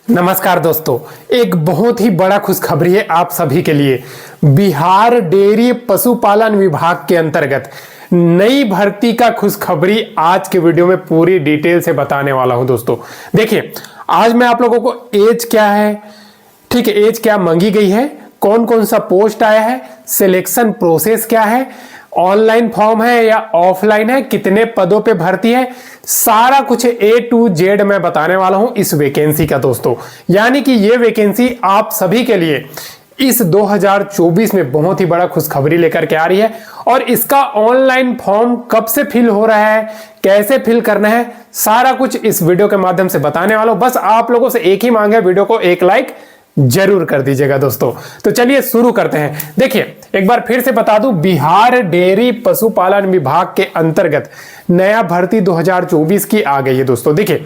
नमस्कार दोस्तों, एक बहुत ही बड़ा खुशखबरी है आप सभी के लिए। बिहार डेयरी पशुपालन विभाग के अंतर्गत नई भर्ती का खुशखबरी आज के वीडियो में पूरी डिटेल से बताने वाला हूं। दोस्तों देखिए, आज मैं आप लोगों को एज क्या है, ठीक है, एज क्या मांगी गई है, कौन कौन सा पोस्ट आया है, सिलेक्शन प्रोसेस क्या है, ऑनलाइन फॉर्म है या ऑफलाइन है, कितने पदों पे भर्ती है, सारा कुछ A to Z मैं बताने वाला हूं इस वैकेंसी का। दोस्तों यानी कि ये वैकेंसी आप सभी के लिए इस 2024 में बहुत ही बड़ा खुशखबरी लेकर के आ रही है। और इसका ऑनलाइन फॉर्म कब से फिल हो रहा है, कैसे फिल करना है, सारा कुछ इस वीडियो के माध्यम से बताने वाला हूं। बस आप लोगों से एक ही मांग है, वीडियो को एक लाइक जरूर कर दीजिएगा दोस्तों। तो चलिए शुरू करते हैं। देखिए, एक बार फिर से बता दूं, बिहार डेयरी पशुपालन विभाग के अंतर्गत नया भर्ती 2024 की आ गई है। दोस्तों देखिए,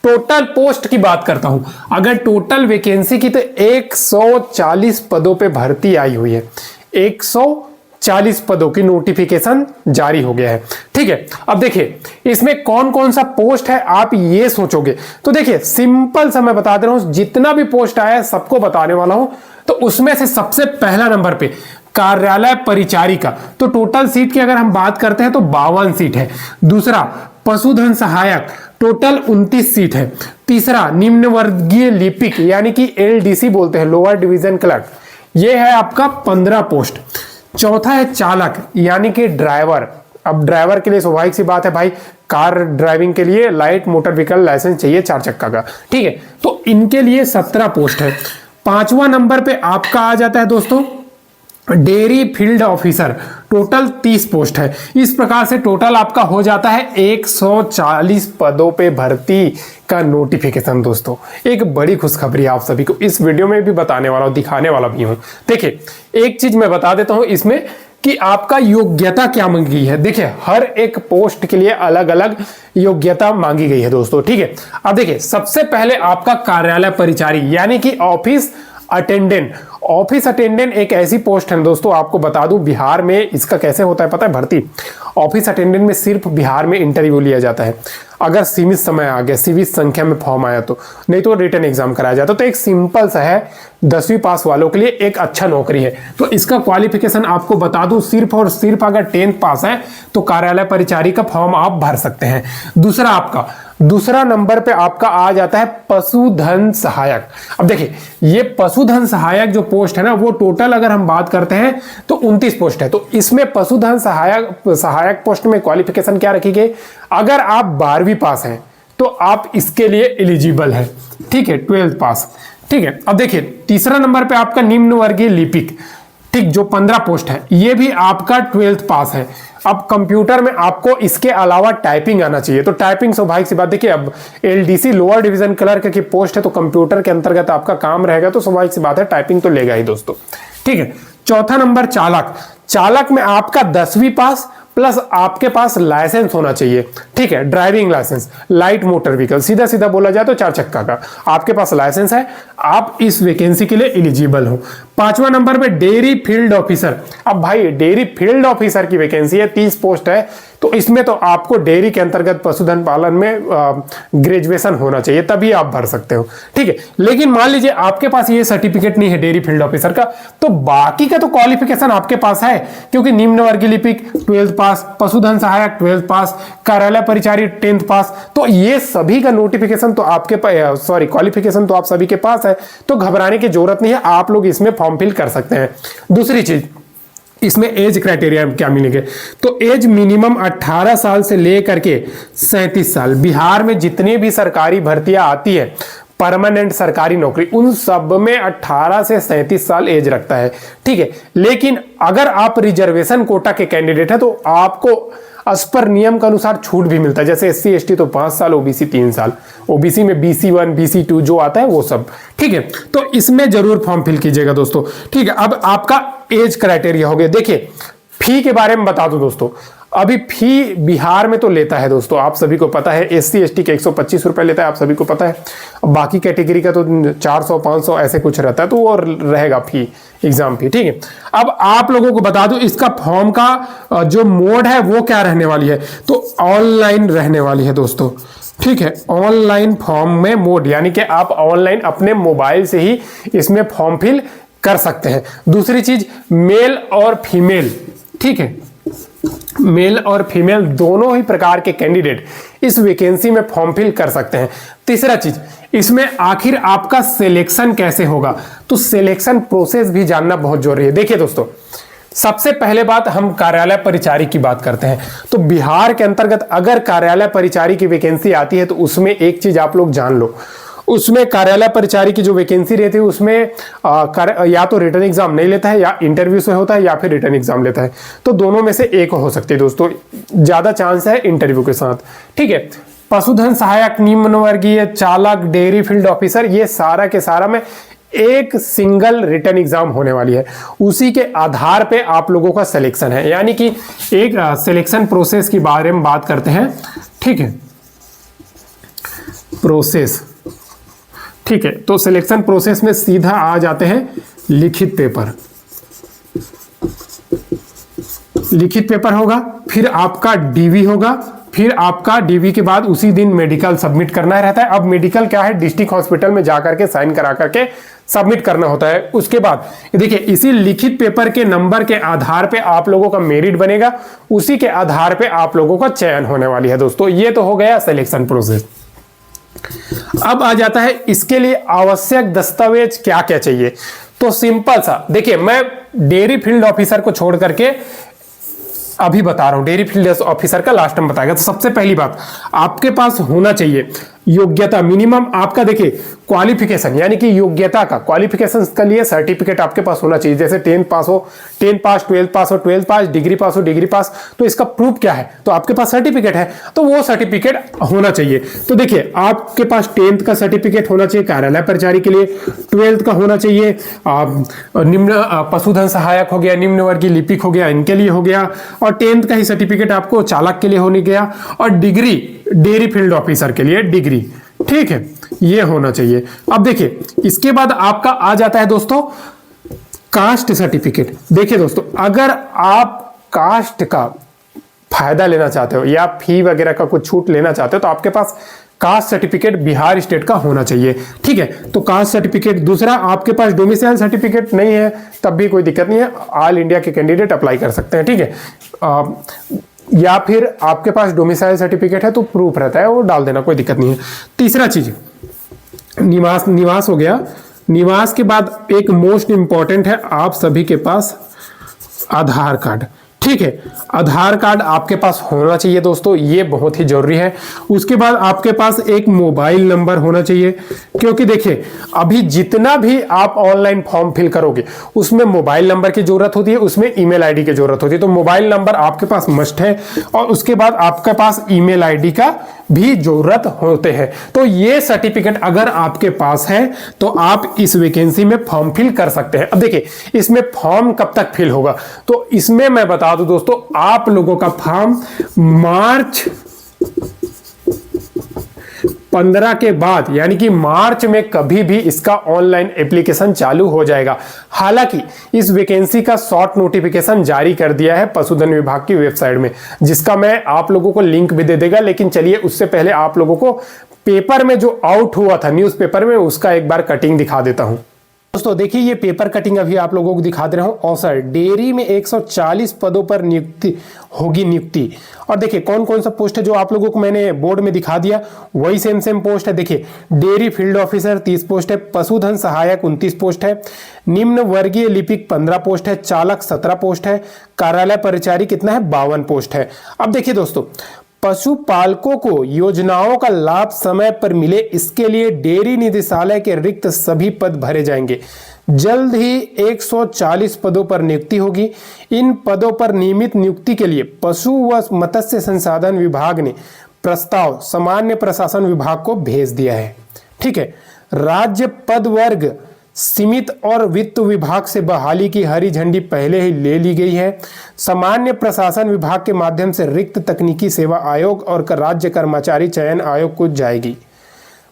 टोटल पोस्ट की बात करता हूं, अगर टोटल वैकेंसी की तो 140 पदों पे भर्ती आई हुई है। 140 पदों की नोटिफिकेशन जारी हो गया है। ठीक है, अब देखिए इसमें कौन कौन सा पोस्ट है आप ये सोचोगे तो देखिए सिंपल सा मैं बता दे रहा हूं, जितना भी पोस्ट आया है सबको बताने वाला हूं। तो उसमें से सबसे पहला नंबर पे कार्यालय परिचारिका, तो टोटल सीट की अगर हम बात करते हैं तो 52 सीट है। दूसरा पशुधन सहायक, टोटल 29 सीट है। तीसरा निम्न वर्गीय लिपिक यानी कि LDC बोलते हैं, लोअर डिवीजन क्लर्क, ये है आपका 15 पोस्ट। चौथा है चालक यानी कि ड्राइवर। अब ड्राइवर के लिए स्वाभाविक सी बात है भाई, कार ड्राइविंग के लिए लाइट मोटर व्हीकल लाइसेंस चाहिए 4 चक्का का, ठीक है, तो इनके लिए 17 पोस्ट है। 5वां नंबर पे आपका आ जाता है दोस्तों dairy field officer, total 30 post है। इस प्रकार से टोटल आपका हो जाता है 140 पदों पे भर्ती का नोटिफिकेशन। दोस्तों एक बड़ी खुशखबरी आप सभी को इस वीडियो में भी बताने वाला हूं, दिखाने वाला भी हूं। देखिए एक चीज मैं बता देता हूं इसमें कि आपका योग्यता क्या मांगी गई है। देखिए हर एक पोस्ट के लिए अलग अलग योग्यता मांगी गई है दोस्तों, ठीक है। अब देखिए सबसे पहले आपका कार्यालय परिचारी यानी कि ऑफिस अटेंडेंट। ऑफिस अटेंडेंट एक ऐसी पोस्ट है दोस्तों, आपको बता दूं बिहार में इसका कैसे होता है पता है भर्ती। ऑफिस अटेंडेंट में सिर्फ बिहार में इंटरव्यू लिया जाता है, अगर सीमित समय आ गया, सीमित संख्या में फॉर्म आया तो, नहीं तो रिटन एग्जाम कराया जाता। तो एक सिंपल सा है, 10वीं पास वालों के लिए एक अच्छा नौकरी है। तो इसका क्वालिफिकेशन आपको बता दूं, सिर्फ और सिर्फ अगर 10th पास है तो कार्यालय परिचारी का फॉर्म आप भर सकते हैं। दूसरा नंबर पे आपका आ जाता है पशुधन सहायक। अब देखिए ये पशुधन सहायक जो पोस्ट है ना, वो टोटल अगर हम बात करते हैं तो 29 पोस्ट है। तो इसमें पशुधन सहायक पोस्ट में क्वालिफिकेशन क्या रखी गई, अगर आप 12वीं पास हैं तो आप इसके लिए एलिजिबल है, ठीक है, 12th पास, ठीक है। अब देखिए तीसरा नंबर पे आपका निम्न वर्गीय लिपिक, ठीक, जो 15 पोस्ट है, ये भी आपका 12th पास है। अब कंप्यूटर में आपको इसके अलावा टाइपिंग आना चाहिए, तो टाइपिंग स्वाभाविक सी बात, देखिए अब LDC लोअर डिवीजन क्लर्क की पोस्ट है तो कंप्यूटर के अंतर्गत आपका काम रहेगा, तो स्वाभाविक सी बात है टाइपिंग तो लेगा ही दोस्तों, ठीक है। चौथा नंबर चालक में आपका 10वीं पास प्लस आपके पास लाइसेंस होना चाहिए, ठीक है, driving licence, light motor vehicle, सीधा सीधा बोला जाए तो 4 चक्का का आपके पास लाइसेंस है, आप इस वैकेंसी के लिए एलिजिबल हो। 5वां नंबर पे डेयरी फील्ड ऑफिसर। अब भाई डेयरी फील्ड ऑफिसर की वैकेंसी है, 30 पोस्ट है, तो इसमें तो आपको डेयरी के अंतर्गत पशुधन पालन में ग्रेजुएशन होना चाहिए, तभी आप भर सकते हो, ठीक है। लेकिन मान लीजिए आपके पास ये सर्टिफिकेट नहीं है डेयरी फील्ड ऑफिसर का, तो बाकी का तो क्वालिफिकेशन आपके पास है, क्योंकि निम्न वर्गीय लिपिक 12th पास, पशुधन सहायक 12th पास, कार्यालय परिचारी 10th पास, तो ये सभी का नोटिफिकेशन तो आपके क्वालिफिकेशन तो आप सभी के पास है, तो घबराने की जरूरत नहीं है, आप लोग इसमें फॉर्म फिल कर सकते हैं। दूसरी चीज, इसमें एज क्राइटेरिया क्या मिलेंगे, तो एज मिनिमम 18 साल से लेकर के 37 साल। बिहार में जितनी भी सरकारी भर्तियां आती है, परमानेंट सरकारी नौकरी, उन सब में 18 से 37 साल एज रखता है, ठीक है। लेकिन अगर आप रिजर्वेशन कोटा के कैंडिडेट हैं तो आपको अस पर नियम के अनुसार छूट भी मिलता है, जैसे SC ST तो 5 साल, OBC 3 साल, OBC में BC1 BC2 जो आता है वो सब, ठीक है। तो इसमें जरूर फॉर्म फिल कीजिएगा दोस्तों, ठीक है। अब आपका एज क्राइटेरिया हो गया। देखिए फी के बारे में बता दूं दोस्तों, अभी फी बिहार में तो लेता है दोस्तों, आप सभी को पता है, SC ST के 125 रुपए लेता है, आप सभी को पता है। बाकी कैटेगरी का तो 400 500 ऐसे कुछ रहता है, तो वो रहेगा फी, एग्जाम फी, ठीक है। अब आप लोगों को बता दूं इसका फॉर्म का जो मोड है वो क्या रहने वाली है, तो ऑनलाइन रहने वाली है दोस्तों, ठीक है, ऑनलाइन फॉर्म में मोड, यानी कि आप ऑनलाइन अपने मोबाइल से ही इसमें फॉर्म फिल कर सकते हैं। दूसरी चीज, मेल और फीमेल, ठीक है, मेल और फीमेल दोनों ही प्रकार के कैंडिडेट इस वैकेंसी में फॉर्म फिल कर सकते हैं। तीसरा चीज, इसमें आखिर आपका सिलेक्शन कैसे होगा, तो सिलेक्शन प्रोसेस भी जानना बहुत जरूरी है। देखिए दोस्तों, सबसे पहले बात हम कार्यालय परिचारी की बात करते हैं। तो बिहार के अंतर्गत अगर कार्यालय परिचारी की वैकेंसी आती है तो उसमें एक चीज आप लोग जान लो, उसमें कार्यालय परिचारी की जो वैकेंसी रहती है उसमें या तो रिटर्न एग्जाम नहीं लेता है, या इंटरव्यू से होता है, या फिर रिटर्न एग्जाम लेता है। तो दोनों में से एक हो सकती है दोस्तों, ज्यादा चांस है इंटरव्यू के साथ। ठीक है, पशुधन सहायक, निम्न वर्गीय, चालक, डेयरी फील्ड ऑफिसर, ये सारा के सारा में एक सिंगल रिटर्न एग्जाम होने वाली है। उसी के आधार पे आप लोगों का सिलेक्शन है, यानी कि एक सिलेक्शन प्रोसेस के बारे में बात करते हैं। ठीक है, प्रोसेस, ठीक है, तो सिलेक्शन प्रोसेस में सीधा आ जाते हैं लिखित पेपर। लिखित पेपर होगा, फिर आपका डीवी होगा, फिर आपका डीवी के बाद उसी दिन मेडिकल सबमिट करना रहता है। अब मेडिकल क्या है, डिस्ट्रिक्ट हॉस्पिटल में जाकर के साइन करा करके सबमिट करना होता है। उसके बाद देखिए, इसी लिखित पेपर के नंबर के आधार पे आप लोगों का मेरिट बनेगा, उसी के आधार पे आप लोगों का चयन होने वाली है दोस्तों। ये तो हो गया सिलेक्शन प्रोसेस। अब आ जाता है इसके लिए आवश्यक दस्तावेज क्या क्या चाहिए। तो सिंपल सा, देखिए मैं डेयरी फील्ड ऑफिसर को छोड़ करके अभी बता रहा हूं, डेयरी फील्ड ऑफिसर का लास्ट टाइम बताएगा। तो सबसे पहली बात, आपके पास होना चाहिए योग्यता, मिनिमम आपका देखिए क्वालिफिकेशन, यानी कि योग्यता का क्वालिफिकेशन के लिए सर्टिफिकेट आपके पास होना चाहिए। जैसे 10 पास हो 10 पास, 12 पास हो 12 पास, डिग्री पास हो डिग्री पास। तो इसका प्रूफ क्या है, तो आपके पास सर्टिफिकेट है, तो वो सर्टिफिकेट होना चाहिए। तो देखिए, आपके पास 10th का सर्टिफिकेट होना चाहिए कार्यालय परिचारी के लिए, 12th का होना चाहिए निम्न पशुधन सहायक हो गया, निम्न वर्गीय लिपिक हो गया, इनके लिए हो गया, और 10th का ही सर्टिफिकेट आपको चालक के लिए होने गया, और डिग्री डेयरी फील्ड ऑफिसर के लिए डिग्री, ठीक है, ये होना चाहिए। अब देखिए, इसके बाद आपका आ जाता है दोस्तों कास्ट सर्टिफिकेट। देखिए दोस्तों, अगर आप कास्ट का फायदा लेना चाहते हो या फी वगैरह का कुछ छूट लेना चाहते हो तो आपके पास कास्ट सर्टिफिकेट बिहार स्टेट का होना चाहिए। ठीक है, तो कास्ट सर्टिफिकेट। दूसरा, आपके पास डोमिसाइल सर्टिफिकेट नहीं है तब भी कोई दिक्कत नहीं है, ऑल इंडिया के कैंडिडेट अप्लाई कर सकते हैं। ठीक है, या फिर आपके पास डोमिसाइल सर्टिफिकेट है तो प्रूफ रहता है, वो डाल देना, कोई दिक्कत नहीं है। तीसरा चीज, निवास हो गया। निवास के बाद एक मोस्ट इंपॉर्टेंट है, आप सभी के पास आधार कार्ड। ठीक है, आधार कार्ड आपके पास होना चाहिए दोस्तों, ये बहुत ही जरूरी है। उसके बाद आपके पास एक मोबाइल नंबर होना चाहिए, क्योंकि देखिए अभी जितना भी आप ऑनलाइन फॉर्म फिल करोगे उसमें मोबाइल नंबर की जरूरत होती है, उसमें ईमेल आईडी की जरूरत होती है। तो मोबाइल नंबर आपके पास मस्ट है, और उसके बाद आपके पास ईमेल आईडी का भी जरूरत होते हैं। तो ये सर्टिफिकेट अगर आपके पास है तो आप इस वैकेंसी में फॉर्म फिल कर सकते हैं। अब देखिए, इसमें फॉर्म कब तक फिल होगा, तो इसमें मैं बता दूं दोस्तों, आप लोगों का फॉर्म मार्च 15 के बाद, यानी कि मार्च में कभी भी इसका ऑनलाइन एप्लीकेशन चालू हो जाएगा। हालांकि इस वैकेंसी का शॉर्ट नोटिफिकेशन जारी कर दिया है पशुधन विभाग की वेबसाइट में, जिसका मैं आप लोगों को लिंक भी दे देगा। लेकिन चलिए उससे पहले आप लोगों को पेपर में जो आउट हुआ था न्यूज़पेपर में, उसका एक बार कटिंग दिखा देता हूं। दोस्तों देखिए, ये पेपर कटिंग अभी आप लोगों को दिखा दे रहा हूं। औसर डेयरी में 140 पदों पर नियुक्ति होगी। और देखिए कौन कौन सा पोस्ट है जो आप लोगों को मैंने बोर्ड में दिखा दिया, वही सेम पोस्ट है। देखिए, डेयरी फील्ड ऑफिसर 30 पोस्ट है, पशुधन सहायक 29 पोस्ट है, निम्न वर्गीय लिपिक 15 पोस्ट है, चालक 17 पोस्ट है, कार्यालय परिचारी कितना है 52 पोस्ट है। अब देखिए दोस्तों, पशुपालकों को योजनाओं का लाभ समय पर मिले, इसके लिए डेयरी निदेशालय के रिक्त सभी पद भरे जाएंगे। जल्द ही 140 पदों पर नियुक्ति होगी। इन पदों पर नियमित नियुक्ति के लिए पशु व मत्स्य संसाधन विभाग ने प्रस्ताव सामान्य प्रशासन विभाग को भेज दिया है। ठीक है, राज्य पद वर्ग सीमित और वित्त विभाग से बहाली की हरी झंडी पहले ही ले ली गई है। सामान्य प्रशासन विभाग के माध्यम से रिक्त तकनीकी सेवा आयोग और राज्य कर्मचारी चयन आयोग को जाएगी।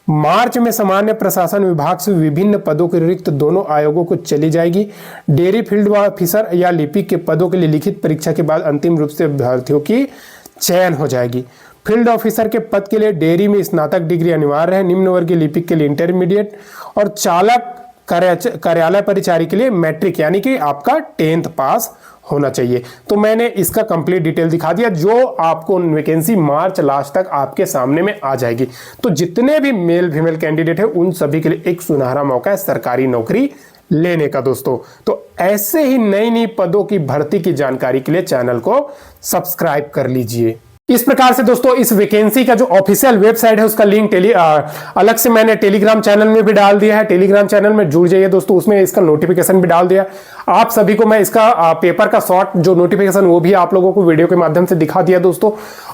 मार्च में सामान्य प्रशासन विभाग से विभिन्न पदों के रिक्त दोनों आयोगों को चली जाएगी। डेयरी फील्ड ऑफिसर या लिपिक के पदों के लिए लिखित परीक्षा के बाद अंतिम रूप से अभ्यर्थियों की चयन हो जाएगी। फील्ड ऑफिसर के पद के लिए डेयरी में स्नातक डिग्री अनिवार्य है। निम्न वर्गीय लिपिक के लिए इंटरमीडिएट और चालक कार्यालय परिचारी के लिए मैट्रिक यानी कि आपका 10th पास होना चाहिए। तो मैंने इसका कंप्लीट डिटेल दिखा दिया, जो आपको वैकेंसी मार्च लास्ट तक आपके सामने में आ जाएगी। तो जितने भी मेल फीमेल कैंडिडेट है उन सभी के लिए एक सुनहरा मौका है सरकारी नौकरी लेने का दोस्तों। तो ऐसे ही नई नई पदों की भर्ती की जानकारी के लिए चैनल को सब्सक्राइब कर लीजिए। इस प्रकार से दोस्तों इस वैकेंसी का जो ऑफिशियल वेबसाइट है उसका लिंक अलग से मैंने टेलीग्राम चैनल में भी डाल दिया है। टेलीग्राम चैनल में जुड़ जाइए दोस्तों, उसमें इसका नोटिफिकेशन भी डाल दिया। आप सभी को मैं इसका पेपर का शॉर्ट जो नोटिफिकेशन वो भी आप लोगों को वीडियो के माध्यम से दिखा दिया दोस्तों।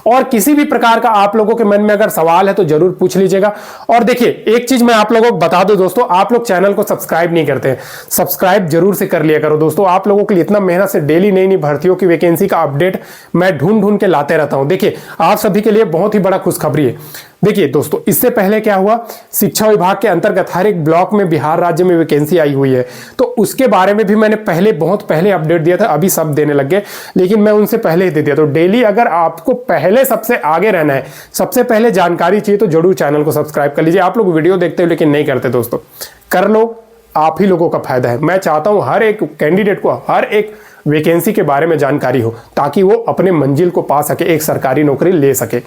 और किसी भी प्रकार का आप लोगों के मन में अगर सवाल है तो जरूर पूछ लीजिएगा। और देखिए एक चीज मैं आप लोगों को बता दूं दोस्तों, आप लोग चैनल को सब्सक्राइब नहीं करते हैं, सब्सक्राइब जरूर से कर लिया करो दोस्तों। आप लोगों के लिए इतना मेहनत से डेली नई नई भर्तियों की वैकेंसी का अपडेट मैं ढूंढ ढूंढ के लाते रहता हूं। देखिए आप सभी के लिए बहुत ही बड़ा खुशखबरी है। देखिए दोस्तों इससे पहले क्या हुआ, शिक्षा विभाग के अंतर्गत हर एक ब्लॉक में बिहार राज्य में वैकेंसी आई हुई है। तो उसके बारे में भी मैंने बहुत पहले अपडेट दिया था, अभी सब देने लग गए, लेकिन मैं उनसे पहले ही दे दिया। तो डेली अगर आपको पहले सबसे आगे रहना है, सबसे पहले जानकारी चाहिए, तो जरूर चैनल को सब्सक्राइब कर लीजिए। आप लोग वीडियो देखते हो लेकिन नहीं करते दोस्तों, कर लो, आप ही लोगों का फायदा है। मैं चाहता हूं हर एक कैंडिडेट को हर एक वैकेंसी के बारे में जानकारी हो, ताकि वो अपने मंजिल को पा सके, एक सरकारी नौकरी ले सके।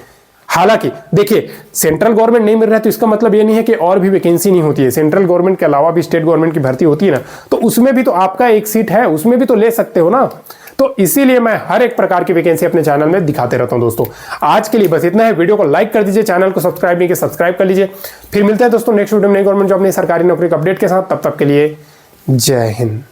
हालांकि देखिए सेंट्रल गवर्नमेंट नहीं मिल रहा है तो इसका मतलब ये नहीं है कि और भी वैकेंसी नहीं होती है। सेंट्रल गवर्नमेंट के अलावा भी स्टेट गवर्नमेंट की भर्ती होती है ना, तो उसमें भी तो आपका एक सीट है, उसमें भी तो ले सकते हो ना। तो इसीलिए मैं हर एक प्रकार की वैकेंसी अपने चैनल में दिखाते रहता हूं दोस्तों। आज के लिए बस इतना है। वीडियो को लाइक कर दीजिए, चैनल को सब्सक्राइब नहीं किया सब्सक्राइब कर लीजिए। फिर मिलते हैं दोस्तों नेक्स्ट वीडियो में नई गवर्नमेंट जॉब नई सरकारी नौकरी के अपडेट के साथ। तब तक के लिए जय हिंद।